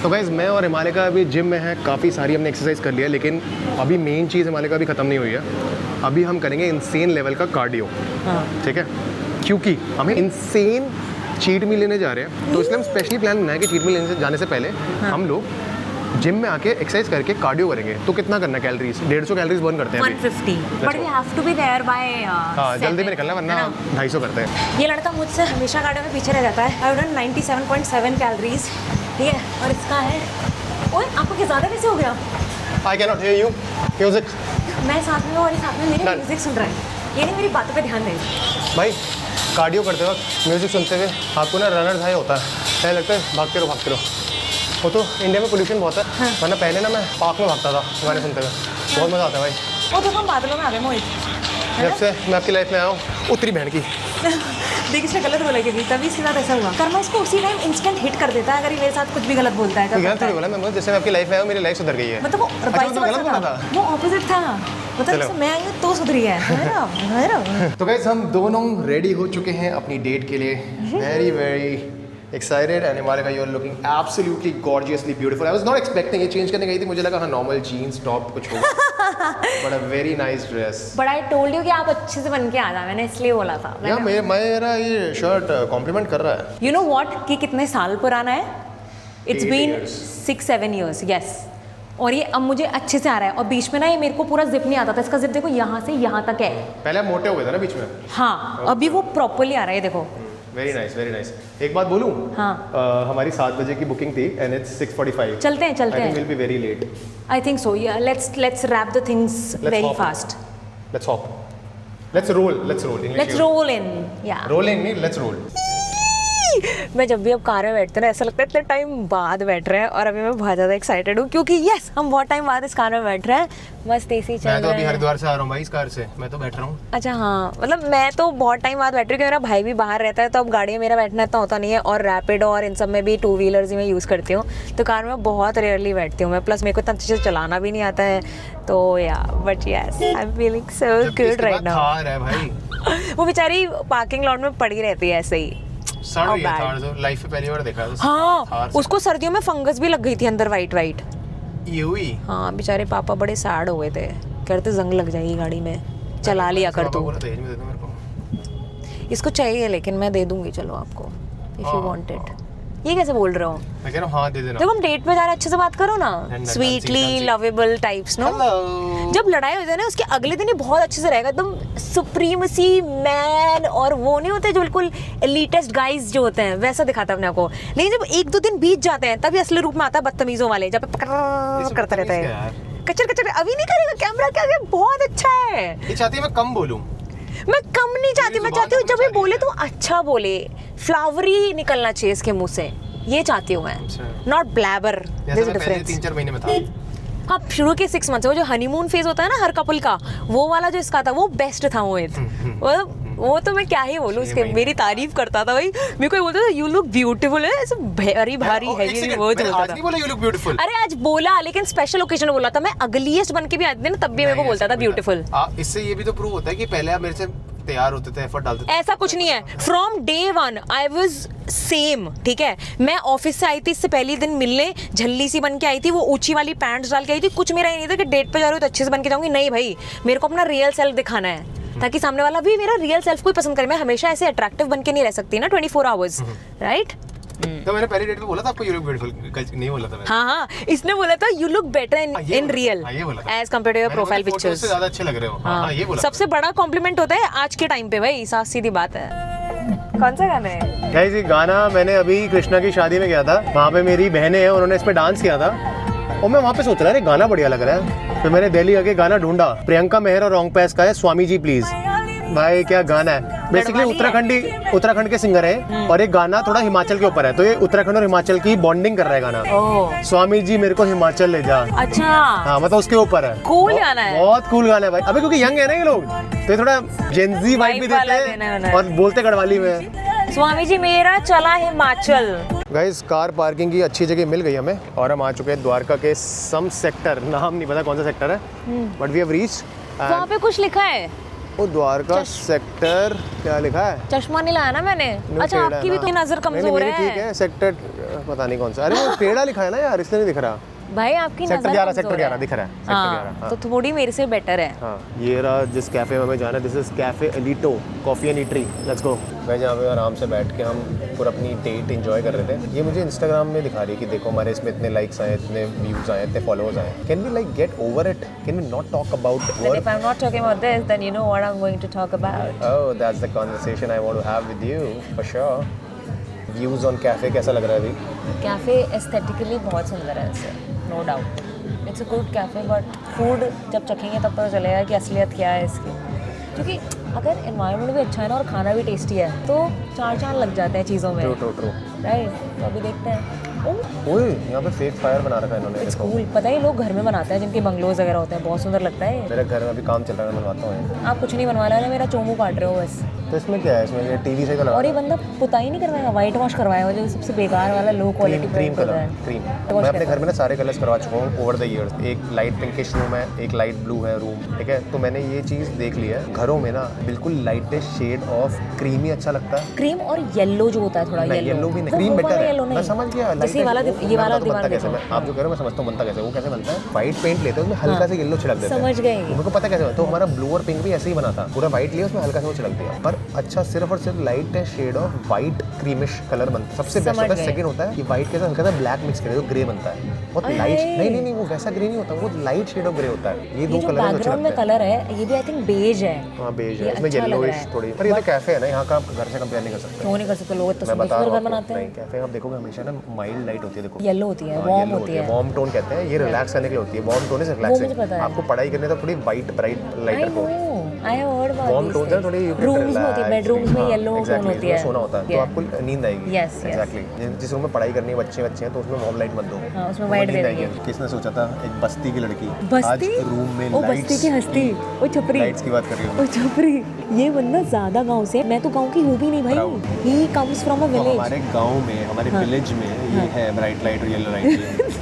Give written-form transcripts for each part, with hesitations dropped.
तो गाइज मैं और हिमालय का अभी जिम में है, काफ़ी सारी हमने एक्सरसाइज कर लिया, लेकिन अभी मेन चीज़ हिमालय का अभी ख़त्म नहीं हुई है। अभी हम करेंगे इंसेन लेवल का कार्डियो, ठीक है, क्योंकि हमें इंसेन चीट मील लेने जा रहे हैं। तो इसलिए हम स्पेशली प्लान बनाया कि चीट मील लेने जाने से पहले हम लोग जिम में आके एक्सरसाइज करके कार्डियो करेंगे। तो कितना करना है कैलोरीज? 150 कैलोरीज बर्न करते हैं 150, but we have to be there by हाँ, जल्दी में निकलना वरना 250 करते हैं। ये लड़का मुझसे हमेशा कार्डियो में पीछे रह जाता है। आई डन 97.7 कैलोरीज, ठीक है, और इसका है ओए आपको क्या ज़्यादा कैसे हो गया? I can not here you music. मैं साथ में हूँ और साथ में मेरी म्यूजिक सुन रहा है। ये नहीं मेरी बातों पे ध्यान दे भाई। कार्डियो करते वक्त म्यूजिक सुनते हुए आपको ना रनर हाई होता है, ऐसा लगता है भागते रहो। वो तो इंडिया में पोल्यूशन बहुत है, वरना पहले ना मैं पार्क में भागता था गाने सुनते हुए, बहुत मज़ा आता है भाई। वो तो हम बादलों में आ गए मोहित, जब से मैं आपकी लाइफ में आया हूँ, उत्तरी बहन की। देख इसने गलत बोला क्योंकि तभी इसके साथ ऐसा हुआ। कर्मा उसको उसी टाइम इंस्टेंट हिट कर देता है अगर ये मेरे साथ कुछ भी गलत बोलता है। गलत थोड़ी बोला मैं, जैसे मैं आपकी लाइफ में आया हूँ मेरी लाइफ सुधर गई है। मतलब वो गलत बोला था, वो ऑपोजिट था। मतलब जैसे मैं आई हूँ तो सुधरी है। तो गाइस हम दोनों रेडी हो चुके हैं अपनी डेट के लिए। Very very excited and Himalaya का you are looking absolutely gorgeously beautiful. I was not expecting ये चेंज करने गई थी, मुझे लगा हाँ नॉर्मल जीन्स टॉप कुछ होगा, but a very nice dress. But I told you कि आप अच्छे से बन के आ जाओ, मैंने इसलिए बोला था। यार मेरा ये शर्ट कॉम्प्लीमेंट कर रहा है। यू नो व्हाट कि कितने साल पुराना है? It's been 6-7 years, yes. और ये अब मुझे अच्छे से आ रहा है। और बीच में ना ये मेरे को पूरा जिप नहीं आता था, इसका जिप देखो यहाँ से यहाँ तक है। पहले आप मोटे हो गए थे ना बीच में। हाँ अभी वो प्रॉपर्ली आ रहा है, देखो। Very nice very nice. एक बात बोलूं? हाँ। हमारी 7 बजे की बुकिंग थी एंड इट्स 6:45। चलते हैं I think will be very late. I think so, या let's wrap the things very fast. Let's hop, let's roll in, या रोलिंग नहीं, लेट्स रोल। मैं जब भी अब कार में बैठते ना ऐसा लगता है इतने टाइम बाद बैठ रहे हैं, और अभी मैं बहुत ज़्यादा एक्साइटेड हूँ क्योंकि यस हम बहुत टाइम बाद इस कार में बैठ रहे हैं। मस्त एसी चल रहा है। मैं तो अभी हरिद्वार से आ रहा हूँ भाई इस कार से, मैं तो बैठ रहा हूँ। अच्छा हाँ, मतलब मैं तो बहुत टाइम बाद बैठ रही हूँ क्योंकि मेरा भाई भी बाहर रहता है, तो अब गाड़ी में मेरा बैठना इतना होता नहीं है, और रैपिडो और इन सब में भी 2 व्हीलर्स ही मैं यूज़ करती हूँ, तो कार में बहुत रेयरली बैठती हूँ मैं। प्लस मेरे को इतना अच्छे से चलाना भी नहीं आता है, तो या but yes I am feeling so good right now. वो बेचारी पार्किंग लॉट में पड़ी रहती है ऐसे ही। सड़ गई है थार, तो लाइफ में पहली बार देखा है। हाँ उसको सर्दियों में फंगस भी लग गई थी अंदर वाइट। ये हुई? हाँ बेचारे पापा बड़े सैड हो गए थे, कहते जंग लग जाएगी गाड़ी में, चला लिया कर तू। इसको चाहिए लेकिन मैं दे दूंगी, चलो आपको इफ यू वांट इट। ये कैसे बोल रहे हो? मैं कह रहा हूँ हाँ दे देना। जब हम डेट पे जा रहे हैं अच्छे से बात करो ना, स्वीटली लवेबल टाइप्स नो। जब लड़ाई हो जाए ना उसके अगले दिन ही बहुत अच्छे से रहेगा, एकदम सुप्रीमेसी मैन, और वो नहीं होते जो बिल्कुल एलिटिस्ट गाइज जो होते हैं वैसा दिखाता है अपने आप को। लेकिन जब 1-2 दिन बीत जाते हैं तभी असली रूप में आता है बदतमीजों वाले, जब करता रहता है कचर कचर। अभी नहीं करेगा कैमरा के आगे, बहुत अच्छा है। ये चाहती है मैं कम बोलूं? मैं कम नहीं चाहती, मैं चाहती हूँ जब ये बोले तो अच्छा बोले, फ्लावरी निकलना चाहिए इसके मुंह से, ये चाहती हूँ मैं, not blabber. There is a difference. 3-4 महीने में था। हाँ शुरू के 6 मंथ्स, वो जो हनीमून फेज होता है ना हर कपल का, वो वाला जो इसका था वो बेस्ट था मोहित। वो तो मैं क्या ही बोलूँ उसके, मेरी तारीफ करता था भाई, मेरे को बोलता था यू लुक ब्यूटीफुल है, ऐसे भारी भारी है ये वो जो होता था। बोला यू लुक ब्यूटीफुल। अरे आज बोला, लेकिन स्पेशल ओकेजन बोला था। मैं अगलीस्ट बन के भी आती थी ना तब भी मेरे को बोलता था ब्यूटीफुल। इससे ये भी तो प्रूव होता है कि पहले आप मेरे से तैयार होते थे, एफर्ट डालते थे। ऐसा कुछ नहीं है, from day 1 I was same, ठीक है। मैं ऑफिस से आई थी, इससे पहले दिन मिलने झल्ली सी बन के आई थी, वो ऊंची वाली पैंट्स डाल के आई थी। कुछ मेरा ये नहीं था कि डेट पे जा रही हूँ तो अच्छे से बन के जाऊंगी, नहीं भाई, मेरे को अपना रियल सेल्फ दिखाना है ताकि सामने वाला भी मेरा रियल सेल्फ को ही पसंद करे। मैं हमेशा ऐसे अट्रैक्टिव बन के नहीं रह सकती ना 24 आवर्स, राइट? तो मैंने पहली डेट पे बोला था आपको यू लुक ब्यूटीफुल, नहीं बोला था मैंने। हाँ इसने बोला था you look better in real as compared to your profile pictures. से ज्यादा अच्छे लग रहे हो। हाँ ये बोला। सबसे बड़ा कॉम्प्लीमेंट होता है आज के टाइम पे भाई, साफ सीधी बात है। कौन सा गाना है? गाइस ये गाना मैंने अभी कृष्णा की शादी में गया था, वहाँ पे मेरी बहनें हैं, उन्होंने इस पे डांस किया था, और मैं वहाँ पे सोच रहा था गाना बढ़िया लग रहा है, फिर मैंने दिल्ली आके गाना ढूंढा। प्रियंका मेहर और रोंग पैस का है, स्वामी जी प्लीज। भाई क्या गाना है, बेसिकली उत्तराखंड के सिंगर है, और एक गाना थोड़ा हिमाचल के ऊपर है, तो ये उत्तराखंड और हिमाचल की बॉन्डिंग कर रहा है गाना। स्वामी जी मेरे को हिमाचल ले जा। अच्छा हाँ मतलब उसके ऊपर है। कूल गाना है, बहुत कूल गाना है भाई। अबे क्योंकि यंग है ना ये लोग, तो ये थोड़ा जेंजी वाइब भी देते हैं और बोलते गढ़वाली में। स्वामी जी मेरा चला हिमाचल। गाइस कार पार्किंग की अच्छी जगह मिल गई हमें, और हम आ चुके हैं द्वारका के सम सेक्टर, नाम नहीं पता कौन सा सेक्टर है, बट वी हैव रीच्ड। वहाँ पे कुछ लिखा है वो द्वारका सेक्टर क्या लिखा है? चश्मा नहीं लाया ना मैंने। अच्छा पेड़ा आपकी है भी तो ना। नजर नहीं, कमजोर मेरी है। ठीक है, सेक्टर पता नहीं कौन सा। अरे वो पेड़ा लिखा है ना यार, इसलिए नहीं दिख रहा। भाई आपकी सेक्टर नजर 11 कमजोर सेक्टर 11 है। दिख रहा है, सेक्टर हाँ, 11 हाँ। तो थोड़ी मेरे से बेटर है। हाँ, ये रहा जिस कैफ़े में हमें जाना है। This is cafe Elito coffee and eatery. Let's go. मैं जहाँ पे आराम से बैठ के हम पूरा अपनी डेट एंजॉय कर रहे थे। ये मुझे इंस्टाग्राम में दिखा रही है कि देखो हमारे इसमें इतने लाइक्स आए, इतने व्यूज़ आए, इतने फॉलोअर्स आए। Can we like get over it? Can we not talk about Then if I'm not talking about this, then you know what I'm going to talk about. Oh, that's the conversation I want to have with you for sure. Views on cafe कैसा लग रहा है अभी? Cafe aesthetically बहुत सुंदर है इसे, no doubt. It's a good cafe but food जब चखेंगे तब पता चलेगा कि असलियत क्या है इसकी। क्योंकि अगर एनवायरनमेंट भी अच्छा है ना और खाना भी टेस्टी है तो चार चांद लग जाते हैं चीज़ों में। ट्रू। राइट, तो अभी देखते हैं। ओए यहाँ पे फेक फायर बना रखा है इन्होंने। इट्स देखो। कूल। पता है लोग घर में बनाते हैं जिनके बंगलोज वगैरह होते हैं, बहुत सुंदर लगता है। मेरे घर में अभी काम चल रहा है, मैं बनवाता हूँ। आप कुछ नहीं बनवा रहे हो, मेरा चोमू काट रहे हो बस। तो इसमें क्या है? इसमें ये टीवी से तो लगा और ये बंदा पुताई नहीं करवाएगा, वाइट वॉश करवाएगा जो सबसे बेकार वाला low quality cream colour cream. मैं अपने घर में ना सारे कलर्स करवा चुका हूँ ओवर द ईयर्स। एक लाइट पिंकिश रूम है, एक लाइट ब्लू है रूम, ठीक है। तो मैंने ये चीज़ देख ली है, घरों में ना बिल्कुल लाइटेस्ट शेड ऑफ क्रीमी अच्छा लगता है। क्रीम और येलो जो होता है थोड़ा येलो भी नहीं, क्रीम बेटर है। मैं समझ गया। जैसे वाला ये वाला बनता कैसे, मैं आप जो कह रहे हो मैं समझता हूँ बनता कैसे। वो कैसे बनता है, व्हाइट पेंट लेते हैं उसमें हल्का सा येलो छिड़क देते हैं। समझ गए। मेरे को पता कैसे बनता है। तो हमारा ब्लू और पिंक भी ऐसे ही बना था, पूरा व्हाइट लिया उसमें हल्का सा वो छिड़क दिया। पर अच्छा सिर्फ और सिर्फ light shade of white creamish colour बनता है, सबसे बेस्ट होता है। सेकंड होता है कि व्हाइट के साथ हल्का सा ब्लैक मिक्स करे तो ग्रे बनता है, बहुत लाइट। नहीं वो वैसा ग्रे नहीं होता, वो लाइट शेड ऑफ ग्रे होता है। ये दो कलर है जो अच्छे बैकग्राउंड में लगते हैं। कलर है, ये भी आई थिंक बेज है। हाँ बेज है, ये इसमें अच्छा लग रहा येलोइश है। थोड़ी। पर ये तो कैफे है ना, यहाँ का आप घर से कंपेयर नहीं कर सकते। क्यों नहीं कर सकते, लोग इतना मैं बता सुंदर रहा घर हूँ बनाते नहीं, हैं। कैफे आप देखोगे हमेशा ना माइल्ड लाइट होती है। देखो येलो होती है, वार्म होती है। वार्म टोन कहते हैं, ये रिलैक्स करने के लिए होती है। वार्म टोन इज मुझे रिलैक्सिंग। पता है। आपको पढ़ाई करने तो थोड़ी वाइट ब्राइट लाइट आई रखो। No, I have heard about warm tone है थोड़ी रूम्स में होती है, बेडरूम्स में येलो टोन होती है। सोना होता है तो आपको नींद आएगी। Yes, yes. एग्जैक्टली। जिस रूम में पढ़ाई करनी है बच्चे हैं तो उसमें वार्म लाइट मत दो। हाँ, उसमें तो white नींद दे आएगी। देंगे। किसने सोचा था एक बस्ती की लड़की बस्ती आज रूम में ओ लाइट्स, बस्ती की हस्ती, ओ छपरी, लाइट्स की बात कर रही हूँ। ओ छपरी। ये बंदा ज्यादा गांव से, मैं तो गांव की हूँ भी नहीं भाई। ही कम्स फ्रॉम अ तो विलेज। हमारे गांव में, हमारे विलेज में ये है ब्राइट लाइट और येलो लाइट।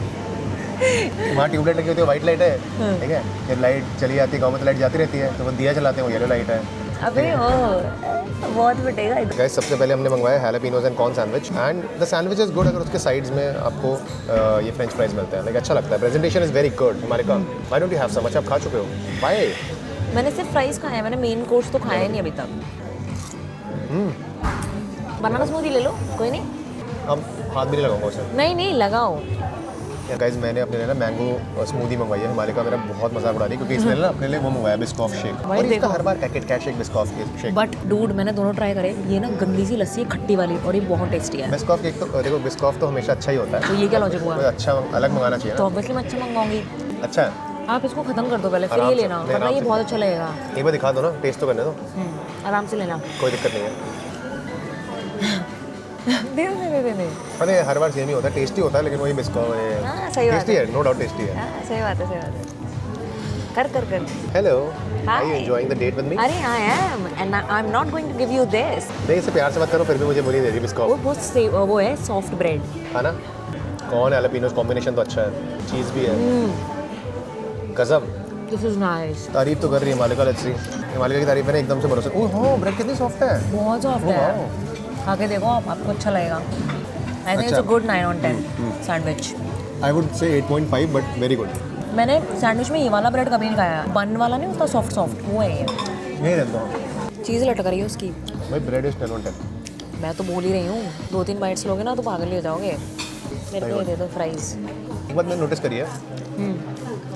वहाँ ट्यूबलाइट लगी होती है, व्हाइट लाइट है, ठीक है। जब लाइट चली जाती है गांव में तो लाइट जाती रहती है, तो वो दिया जलाते हैं, वो येलो लाइट है। अबे ओ बहुत बटेगा। गाइस सबसे पहले हमने मंगवाया jalapenos and corn sandwich and the sandwich is good. अगर उसके साइड्स में आपको ये फ्रेंच फ्राइज मिलते हैं, लाइक अच्छा लगता है। Presentation is very good. हमारे का why don't you have some? अच्छा आप खा चुके हो? व्हाई? मैंने सिर्फ फ्राइज खाया है, मैंने मेन कोर्स तो खाया ही नहीं अभी तक। बनाना स्मूदी ले लो, कोई नहीं। अब हाथ भी नहीं लगाऊंगा उसे। नहीं लगाओ। गाइस मैंने अपने लिए ना मैंगो स्मूदी मंगवाई है। हमारे का मेरा बहुत मजाक उड़ा रही है क्योंकि इसने ना अपने लिए वो मंगवाया बिस्कॉफ शेक। भाई और इसका देखो। हर बार पैकेट कैश shake Biscoff shake. But dude मैंने दोनों ट्राई करे, ये ना गंदी सी लस्सी है खट्टी वाली और ये बहुत टेस्टी है। बिस्कॉफ केक तो देखो, बिस्कॉफ तो हमेशा अच्छा ही होता है। तो ये क्या लॉजिक हुआ? कोई अच्छा अलग मंगाना चाहिए तो ना। ऑब्वियसली मैं अच्छा मंगाऊंगी। अच्छा है, आप इसको खत्म कर दो पहले, फिर आराम ये से, लेना, नहीं, वरना आराम ये से। बहुत अच्छा लगेगा। एक बार दिखा दो ना, टेस्ट तो करने दो, आराम से लेना। कोई दिक्कत नहीं है। दे दे। अरे हर बार सेम ही होता है, टेस्टी होता है लेकिन वही बिस्कॉफ हाँ, सही बात टेस्टी है, नो डाउट टेस्टी है। हाँ, सही बात है। कर। Hello, Hi. Are you enjoying the date with me? अरे I am and I am not going to give you this. नहीं इससे प्यार से बात करो, फिर भी मुझे बोली दे रही बिस्कॉफ। वो है सॉफ्ट ब्रेड। है ना? कौन हैलापिनोज कॉम्बिनेशन तो अच्छा है, चीज़ भी है, गजब। This is nice. तारीफ तो कर रही है मालिका लच्छी। मालिका की तारीफ है ना एकदम से भरोसा। ओह हाँ, ब्रेड कितनी सॉफ्ट है। बहुत सॉफ्ट Oh, है, wow. खा के देखो आपको अच्छा लगेगा। I think it's a good 9 on 10 sandwich. I would say 8.5 but very good. मैंने सैंडविच में ये वाला ब्रेड कभी नहीं खाया, बन वाला नहीं होता सॉफ्ट वो है ये। नहीं रहता हूँ चीज़ लटक रही है उसकी। भाई, ब्रेड इज 10 on 10। मैं तो बोल ही रही हूँ, 2-3 बाइट्स लोगे ना तो पागल ही हो जाओगे। मेरे को ये दे दो फ्राइज। एक बात मैंने नोटिस करी है,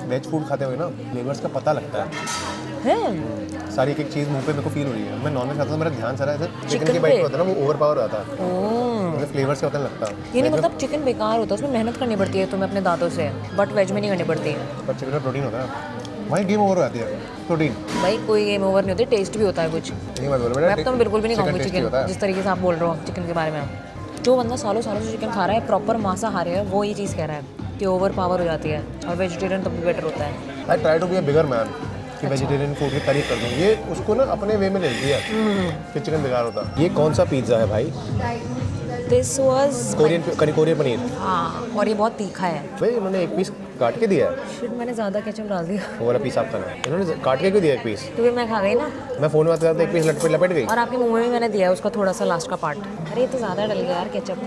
वेज फूड खाते हुए ना फ्लेवर्स का पता लगता है। सारी एक एक चीज़ मुंह पे मेरे को फील हो रही है। मैं नॉनवेज खाता हूँ, मेरा ध्यान सारा ऐसे चिकन की बाइट होता है ना, वो ओवर पावर होता है, मुझे फ्लेवर्स का पता नहीं लगता। ये नहीं मतलब चिकन बेकार होता है, उसमें मेहनत करनी पड़ती है तुम्हें अपने दांतों से, बट वेज में नहीं करनी पड़ती है। पर चिकन में प्रोटीन होता है, वहीं गेम ओवर हो जाती है प्रोटीन। भाई कोई गेम ओवर नहीं होती, टेस्ट भी होता है कुछ। नहीं मत बोलो मैं तो बिल्कुल भी नहीं खाऊंगी tasty होता चिकन, है। जिस तरीके से आप बोल रहे हो चिकन के बारे में। जो बंदा सालों से चिकन खा रहा है, प्रॉपर मांसाहारी है, वो ये चीज़ कह रहा है कि ओवर पावर हो जाती है और वेजिटेरियन तब भी बेटर होता है। I try to be a bigger man कि वेजिटेरियन फूड की तारीफ कर दूँ। ये उसको ना अपने वे में ले लिया कि चिकन बेकार होता। ये कौन सा पिज्ज़ा है भाई? This was Korean paneer. हाँ, और ये बहुत तीखा है। भाई उन्होंने एक पीस काट के दिया है। शिट, मैंने ज़्यादा केचप डाल दिया। वो वाला पीस आपका ना, इन्होंने काट के क्यों दिया एक पीस? तो फिर मैं खा गई ना। मैं फ़ोन में बात करता एक पीस लपेट गई। और आपके मुंह में भी मैंने दिया है उसका थोड़ा सा लास्ट का पार्ट। अरे ये तो ज़्यादा डल गया यार केचप।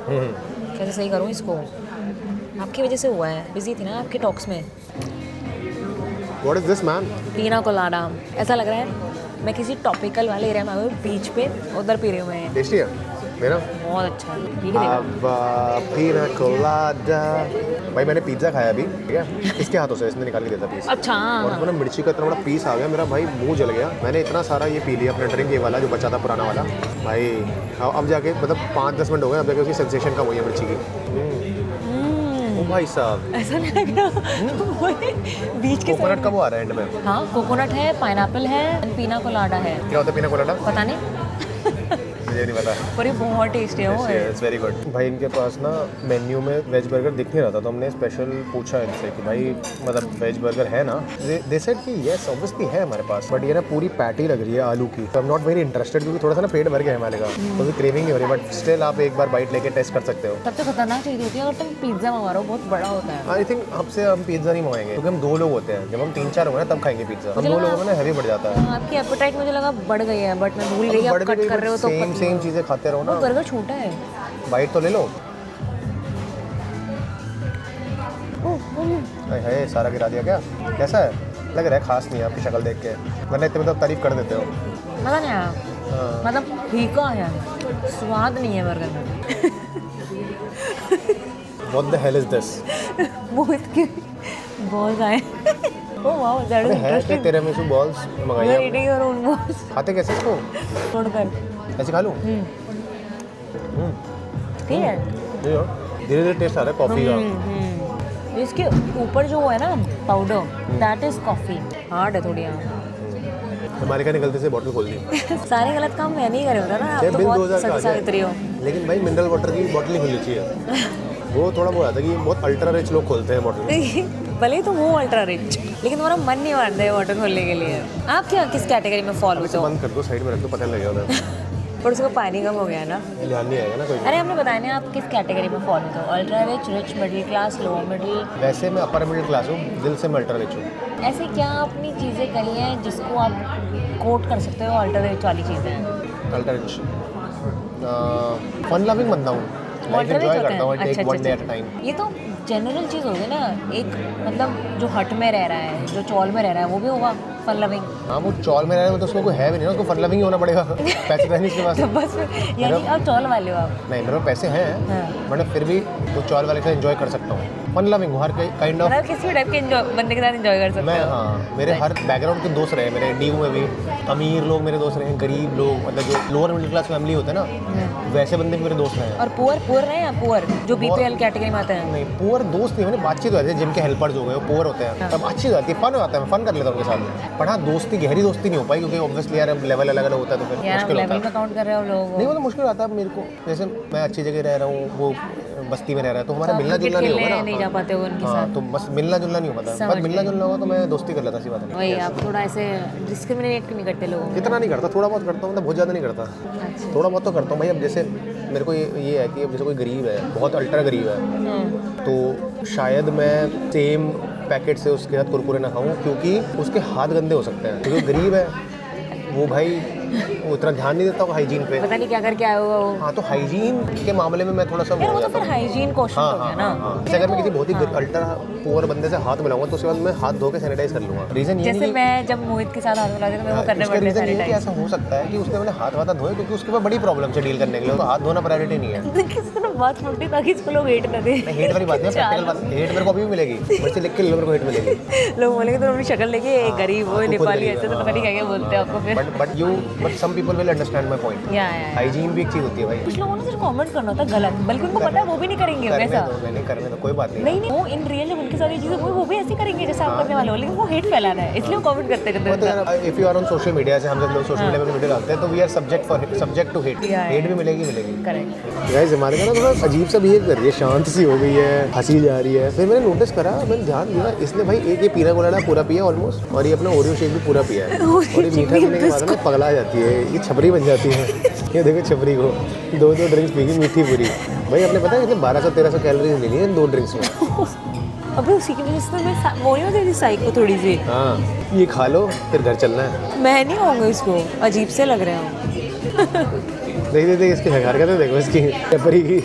कैसे सही करूँ इसको? आपकी वजह से हुआ है, बिजी थी ना आपके टॉक्स में। What is this man? पीना कोलाडा, ऐसा लग रहा है मैं किसी टॉपिकल वाले एरिया में हूँ, बीच पे उधर पी रही हूँ मैं। टेस्टी है मेरा। बहुत अच्छा है। ठीक है पीना कोलाडा। भाई मैंने पिज्ज़ा खाया अभी, ठीक है, इसके हाथों से इसने निकाल के दिया था पीस। अच्छा। और उसमें ना मिर्ची का इतना बड़ा पीस आ गया, मेरा भाई मुंह जल गया। मैंने इतना सारा ये पी लिया अपना ड्रिंक, ये वाला जो बचा था पुराना वाला। भाई अब जाके मतलब 5-10 मिनट हो गए, अब जाके उसकी सेंसेशन कम हुई है मिर्ची की। ओ भाई साहब, ऐसा नहीं लग रहा बीच के कोकोनट का वो आ रहा है एंड में। हाँ, कोकोनट है, पाइनएप्पल है, पीना कोलाडा है। क्या होता है पीना कोलाडा? पता नहीं, मुझे नहीं पता। पर ये बहुत टेस्टी है वो। It's very good. भाई इनके पास ना मेन्यू में वेज बर्गर दिख नहीं रहा था, तो हमने स्पेशल पूछा इनसे कि भाई मतलब वेज बर्गर है ना? दे सेड कि यस ऑब्वियसली है हमारे पास, बट ये ना पूरी पैटी लग रही है आलू की, तो आई एम नॉट वेरी इंटरेस्टेड, क्योंकि थोड़ा सा ना पेट भर गया है हमारे का, तो भी क्रेविंग नहीं हो रही, बट स्टिल आप एक बार बाइट लेके टेस्ट कर सकते हो। सबसे खतरनाक चीज़ होती है अगर तुम पिज्ज़ा मंगा रहे हो, बहुत बड़ा होता है। आई थिंक आपसे हम पिज्ज़ा नहीं मंगाएंगे, क्योंकि हम 2 लोग होते हैं। जब हम 3-4 होंगे ना तब खाएंगे पिज्ज़ा। हम 2 लोगों में ना हैवी बढ़ जाता है। आपकी एपेटाइट मुझे लगा बढ़ गई है, बट मैं भूल गई आप कट कर रहे हो तो सेम चीज़ें खाते रहो ना। वो बर्गर छोटा है। बाइट तो ले लो। है सारा गिरा दिया क्या? कैसा है? लग रहा है खास नहीं है आपकी शक्ल देख के, वरना इतने मतलब तारीफ कर देते हो। मज़ा नहीं आया, मतलब फीका है, स्वाद नहीं है बर्गर में। What the hell is this? बहुत के बॉल्स आए। ओह वाओ, दैट इज है इंटरेस्टिंग। क्या तिरामिसू बॉल्स यू आर मंगाई? Eating your own balls. खाते कैसे इसको? छोड़कर। ऐसे खा लूँ? ठीक है। धीरे धीरे टेस्ट आ रहा है कॉफ़ी का। इसके ऊपर जो है ना powder, that is coffee. Hard है थोड़ी। हमारे का निकलते से बॉटल खोल दी। सारे गलत काम मैं नहीं करे होता ना, आप तो बिल बहुत 2000 का आ सावित्री हो। गया। लेकिन भाई मिनरल वाटर की बॉटल नहीं खुलनी चाहिए। वो थोड़ा वो आता है कि बहुत अल्ट्रा रिच लोग खोलते हैं बॉटल। भले ही तो वो अल्ट्रा रिच, लेकिन तुम्हारा मन नहीं मानता है वाटर खोलने के लिए। आप क्या किस कैटेगरी में फॉलो होते हो? बंद कर दो, साइड में रख दो, पता नहीं लगेगा उधर। पर उसको पानी कम हो गया ना, ध्यान नहीं आएगा ना कोई। अरे हमने बताया ना आप किस कैटेगरी में फॉलो होते हो? Ultra rich, middle class, low middle? वैसे मैं अपर मिडिल क्लास हूँ, दिल से मैं अल्ट्रा रिच हूँ। ऐसे क्या अपनी चीज़ें कही हैं जिसको आप कोट कर सकते हो अल्ट्रा रिच वाली चीज़ें? अल्ट्रा रिच फन लविंग बंदा हूँ, लाइफ एंजॉय करता हूँ, take one day at a time. ये तो जनरल चीज़ होगी ना, एक मतलब जो हट में रह रहा है, जो चौल में रह रहा है, वो भी होगा फन लविंग। हाँ, वो चौल में रह रहा है तो उसको कोई है भी नहीं ना, उसको फन लविंग ही होना पड़ेगा। पैसे तो है नहीं उसके पास। तो बस फिर यानी आप चौल वाले हो आप? नहीं, मेरे पास पैसे हैं, हाँ। बट फिर भी वो चौल वाले के साथ एंजॉय कर सकता हूँ। फन लविंग हर काइंड ऑफ। मतलब किसी भी टाइप के बंदे के साथ एंजॉय कर सकते मैं हो? हाँ, मेरे हर बैकग्राउंड के दोस्त रहे, मेरे डीयू में भी अमीर लोग मेरे दोस्त रहे, गरीब लोग, मतलब जो लोअर मिडिल क्लास फैमिली होते हैं ना, वैसे बंदे भी मेरे दोस्त रहे हैं। और पुअर रहे हैं, पुअर जो बीपीएल कैटेगरी में आते हैं? नहीं, पुअर दोस्त नहीं, मैंने बातचीत होती है, जिम के हेल्पर्स हो गए, वो पुअर होते हैं, तब अच्छी हो जाती है, फन होता है, मैं फन कर लेता हूँ उनके साथ। पर हाँ, दोस्ती गहरी दोस्ती नहीं हो पाई, क्योंकि ऑब्वियसली यार लेवल अलग अलग होता है, तो फिर यार मुश्किल होता लेवल है। में काउंट कर रहे हो लोग? नहीं, वो तो मुश्किल आता है मेरे को। जैसे मैं अच्छी जगह रह रहा हूँ, वो बस्ती में रह रहा है, तो हमारा मिलना जुलना नहीं होगा ना। नहीं जा पाते हो उनके हाँ, साथ? तो बस मिलना जुलना नहीं हो पाता, पर मिलना जुलना होगा तो मैं दोस्ती कर लेता, सी बात है। वही, आप थोड़ा ऐसे डिस्क्रिमिनेट नहीं करते लोगों को? इतना नहीं करता, थोड़ा बहुत करता हूँ, मतलब बहुत ज़्यादा नहीं करता, अच्छा। थोड़ा बहुत तो करता हूँ भाई। अब जैसे मेरे को ये है कि अब जैसे कोई गरीब है, बहुत अल्ट्रा गरीब है, तो शायद मैं सेम पैकेट से उसके साथ कुरकुरे ना खाऊं, क्योंकि उसके हाथ गंदे हो सकते हैं, क्योंकि गरीब है वो भाई, वो उतना ध्यान नहीं देता होगा हाइजीन पे। पता नहीं क्या करके आया होगा वो। हाँ, तो हाइजीन के मामले में मैं थोड़ा सा यार हो वो तो जाता फिर हूँ। हाइजीन क्वेश्चन हो गया ना। जैसे अगर मैं किसी बहुत ही अल्ट्रा पुअर बंदे से हाथ मिलाऊंगा, तो उसके बाद मैं हाथ धो के सैनिटाइज कर लूँगा। रीज़न ये जैसे नहीं मैं जब मोहित के साथ हाथ मिलाती तो मैं वो करने उसका पड़ते रीज़न ये है कि सैनिटाइज। ऐसा हो सकता है कि उसने मैंने हाथ वाथ धोए, क्योंकि उसके पास बड़ी प्रॉब्लम से डील करने के लिए, तो हाथ धोना प्रायोरिटी नहीं है। किसी ने बात फूटी ताकि इसको लोग हेट ना दे। हेट वाली बात नहीं, प्रैक्टिकल बात। हेट मेरे को अभी भी मिलेगी, मुझसे लिख के मेरे को हेट मिलेगी। लोग बोलेंगे तो अपनी शक्ल लेके गरीब हो, नेपाली ऐसे, तो पता नहीं क्या बोलते हैं आपको फिर। But some people will understand my point. या हाइजीन भी एक चीज़ होती है भाई। कुछ लोगों ने सिर्फ कमेंट करना होता है गलत, बल्कि उनको पता है वो भी नहीं करेंगे वैसा। करने दो, कोई बात नहीं। नहीं वो इन रियल जब उनके साथ ये चीज़ें हुई, वो भी ऐसे करेंगे जैसे आप करने वाले हो, लेकिन वो हेट फैलाना है, इसलिए वो कमेंट करते रहते हैं। If you are on social media, से हम जब लोग सोशल मीडिया पे वीडियो डालते हैं, तो we are subject to hate. Hate भी मिलेगी। करेक्ट। गाइस, हमारे का ना थोड़ा अजीब सा बिहेव कर रही है, शांत सी हो गई है, हंसी जा रही है। फिर मैंने नोटिस करा, मैंने ध्यान दिया, इसने भाई एक ये पीना कोलाडा पूरा पिया ऑलमोस्ट, और ये अपना ओरियो शेक भी पूरा पिया है, और ये मीठा पीने के बाद में पगला जा जाती है, ये छपरी बन जाती है। ये देखो छपरी को 2-2 ड्रिंक्स पी गई मीठी पूरी। भाई आपने पता है कितने 1200-1300 कैलोरीज ले ली है इन 2 ड्रिंक्स में। अबे उसी की वजह से तो मैं वो नहीं होती थी साइको थोड़ी सी। हाँ ये खा लो फिर घर चलना है। मैं नहीं होंगी इसको, अजीब से लग रहे हो। देख इसकी हरकतें देखो इसकी छपरी की।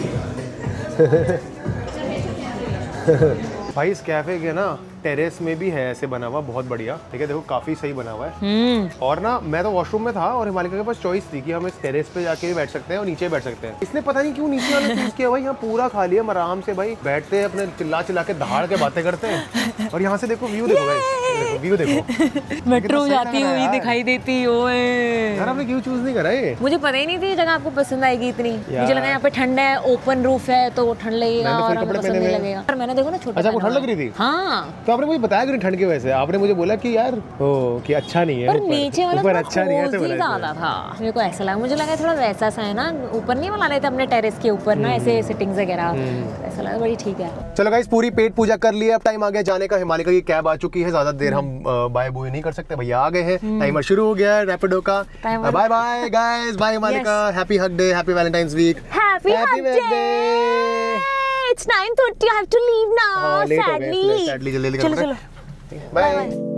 भाई इस कैफे के ना टेरेस में भी है ऐसे बना हुआ, बहुत बढ़िया। ठीक है देखो काफी सही बना हुआ है। और ना मैं तो वॉशरूम में था और हिमालिका के पास चॉइस थी कि हम इस टेरेस पे जाके भी बैठ सकते हैं और नीचे भी बैठ सकते हैं। इसने पता नहीं क्यों नीचे वाला चूज किया भाई, यहाँ पूरा खाली है, हम आराम से भाई बैठते हैं अपने चिल्ला चिल्ला के दहाड़ के बातें करते हैं। और यहाँ से देखो व्यू देखो भाई, व्यू देखो मेट्रो जाती हुई दिखाई देती। ओए यार आपने क्यों चूज नहीं करा ये? मुझे पता ही नहीं थी ये जगह आपको पसंद आएगी इतनी। मुझे लगा यहाँ पे ठंड है, ओपन रूफ है तो ठंड लगेगा और हमें पसंद नहीं लगेगा। पर मैंने देखो ना छोटा। अच्छा आपको ठंड लग रही थी? हाँ तो आपने मुझे बताया कि ठंड की वजह से आपने मुझे बोला कि यार ओ कि अच्छा नहीं है, पर नीचे वाला ऊपर थोड़ा अच्छा नहीं है ऐसे बोला ज्यादा था। मेरे को ऐसा लगा, मुझे लगा थोड़ा वैसा सा है ना, ऊपर नहीं बना रहे थे अपने टेरेस के ऊपर ना ऐसे सिटिंग्स वगैरह, ऐसा लगा बड़ी ठीक है। चलो गाइस पूरी पेट पूजा कर ली है, अब टाइम आ गया जाने का। हिमालिका की कैब आ चुकी है, ज्यादा देर हम बाय बाय नहीं कर सकते, भैया आ गए हैं, टाइमर शुरू हो गया है रैपिडो का। Bye bye guys, bye Himalika, happy hug day, happy valentine's week, happy birthday. It's 9:30. I have to leave now. हाँ, लेट हो गए Sadly. इसलिए, sadly जल्दी चलो चलो बाय।